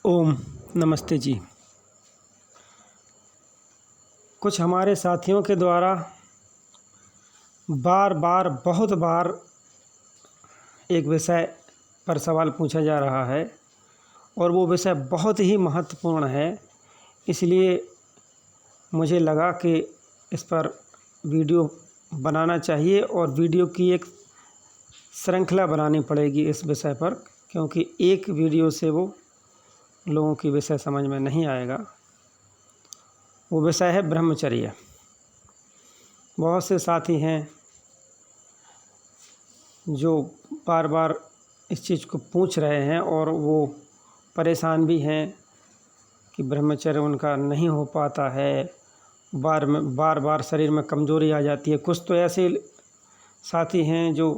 ओम नमस्ते जी। कुछ हमारे साथियों के द्वारा बहुत बार एक विषय पर सवाल पूछा जा रहा है और वो विषय बहुत ही महत्वपूर्ण है। इसलिए मुझे लगा कि इस पर वीडियो बनाना चाहिए और वीडियो की एक श्रृंखला बनानी पड़ेगी इस विषय पर, क्योंकि एक वीडियो से वो लोगों की विषय समझ में नहीं आएगा। वो विषय है ब्रह्मचर्य। बहुत से साथी हैं जो बार बार इस चीज़ को पूछ रहे हैं और वो परेशान भी हैं कि ब्रह्मचर्य उनका नहीं हो पाता है। बार बार शरीर में कमज़ोरी आ जाती है। कुछ तो ऐसे साथी हैं जो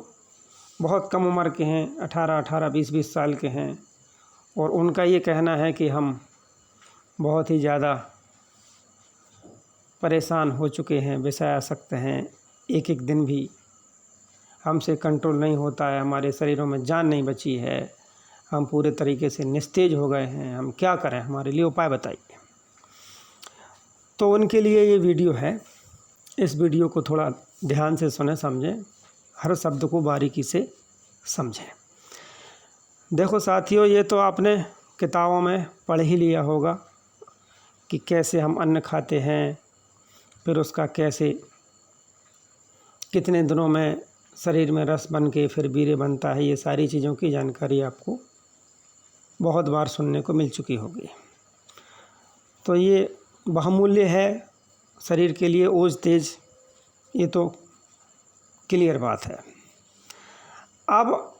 बहुत कम उम्र के हैं, 18 20 साल के हैं, और उनका ये कहना है कि हम बहुत ही ज़्यादा परेशान हो चुके हैं, विषय आसक्त हैं, एक एक दिन भी हमसे कंट्रोल नहीं होता है, हमारे शरीरों में जान नहीं बची है, हम पूरे तरीके से निस्तेज हो गए हैं, हम क्या करें, हमारे लिए उपाय बताइए। तो उनके लिए ये वीडियो है। इस वीडियो को थोड़ा ध्यान से सुने, समझें, हर शब्द को बारीकी से समझें। देखो साथियों, ये तो आपने किताबों में पढ़ ही लिया होगा कि कैसे हम अन्न खाते हैं, फिर उसका कैसे कितने दिनों में शरीर में रस बन के फिर वीर्य बनता है। ये सारी चीज़ों की जानकारी आपको बहुत बार सुनने को मिल चुकी होगी। तो ये बहुमूल्य है शरीर के लिए, ओज तेज, ये तो क्लियर बात है। अब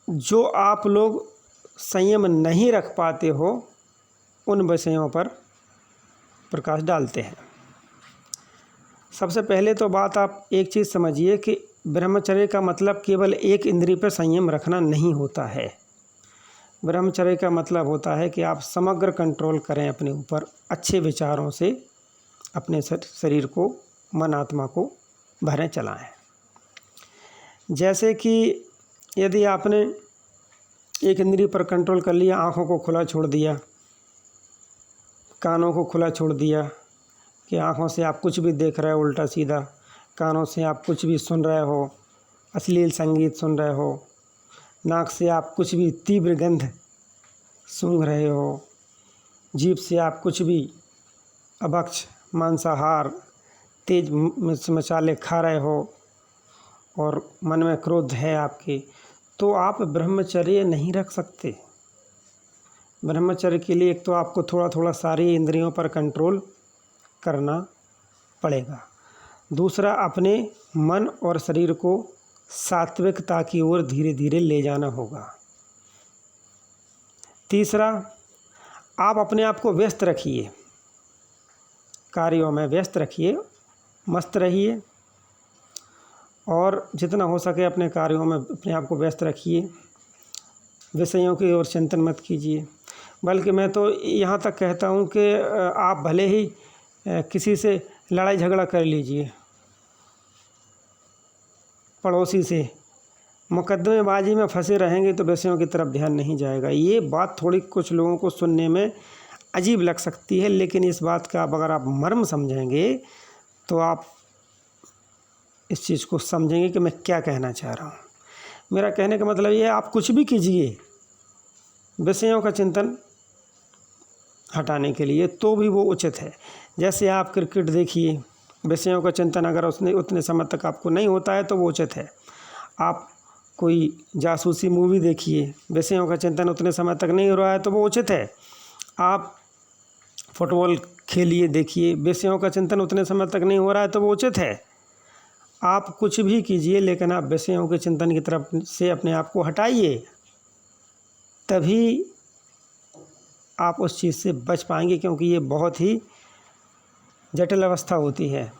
जो आप लोग संयम नहीं रख पाते हो, उन विषयों पर प्रकाश डालते हैं। सबसे पहले तो बात आप एक चीज़ समझिए कि ब्रह्मचर्य का मतलब केवल एक इंद्रिय पर संयम रखना नहीं होता है। ब्रह्मचर्य का मतलब होता है कि आप समग्र कंट्रोल करें अपने ऊपर, अच्छे विचारों से अपने शरीर को, मन आत्मा को भरें, चलाएं। जैसे कि यदि आपने एक इंद्रिय पर कंट्रोल कर लिया, आँखों को खुला छोड़ दिया, कानों को खुला छोड़ दिया कि आँखों से आप कुछ भी देख रहे हो उल्टा सीधा, कानों से आप कुछ भी सुन रहे हो, अश्लील संगीत सुन रहे हो, नाक से आप कुछ भी तीव्र गंध सूंघ रहे हो, जीभ से आप कुछ भी अभक्ष, मांसाहार, तेज मिर्च मसाले खा रहे हो और मन में क्रोध है आपके, तो आप ब्रह्मचर्य नहीं रख सकते। ब्रह्मचर्य के लिए एक तो आपको थोड़ा थोड़ा सारी इंद्रियों पर कंट्रोल करना पड़ेगा। दूसरा, अपने मन और शरीर को सात्विकता की ओर धीरे धीरे ले जाना होगा। तीसरा, आप अपने आप को व्यस्त रखिए, कार्यों में व्यस्त रखिए, मस्त रहिए और जितना हो सके अपने कार्यों में अपने आप को व्यस्त रखिए। विषयों की ओर चिंतन मत कीजिए। बल्कि मैं तो यहाँ तक कहता हूँ कि आप भले ही किसी से लड़ाई झगड़ा कर लीजिए, पड़ोसी से, मुकदमेबाजी में फंसे रहेंगे तो विषयों की तरफ ध्यान नहीं जाएगा। ये बात थोड़ी कुछ लोगों को सुनने में अजीब लग सकती है, लेकिन इस बात का अगर आप मर्म समझेंगे तो आप इस चीज़ को समझेंगे कि मैं क्या कहना चाह रहा हूँ। मेरा कहने का मतलब ये है, आप कुछ भी कीजिए विषयों का चिंतन हटाने के लिए, तो भी वो उचित है। जैसे आप क्रिकेट देखिए, विषयों का चिंतन अगर उतने समय तक आपको नहीं होता है तो वो उचित है। आप कोई जासूसी मूवी देखिए, विषयों का चिंतन उतने समय तक नहीं हो रहा है तो वो उचित है। आप फुटबॉल खेलिए, देखिए, विषयों का चिंतन उतने समय तक नहीं हो रहा है तो वो उचित है। आप कुछ भी कीजिए, लेकिन आप विषयों के चिंतन की तरफ से अपने आप को हटाइए, तभी आप उस चीज़ से बच पाएंगे, क्योंकि ये बहुत ही जटिल अवस्था होती है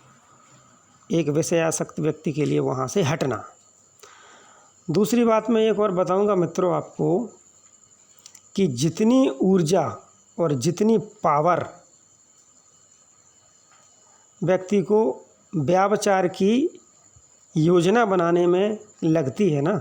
एक विषयासक्त व्यक्ति के लिए वहाँ से हटना। दूसरी बात मैं एक और बताऊंगा मित्रों आपको कि जितनी ऊर्जा और जितनी पावर व्यक्ति को व्यावचार की योजना बनाने में लगती है ना,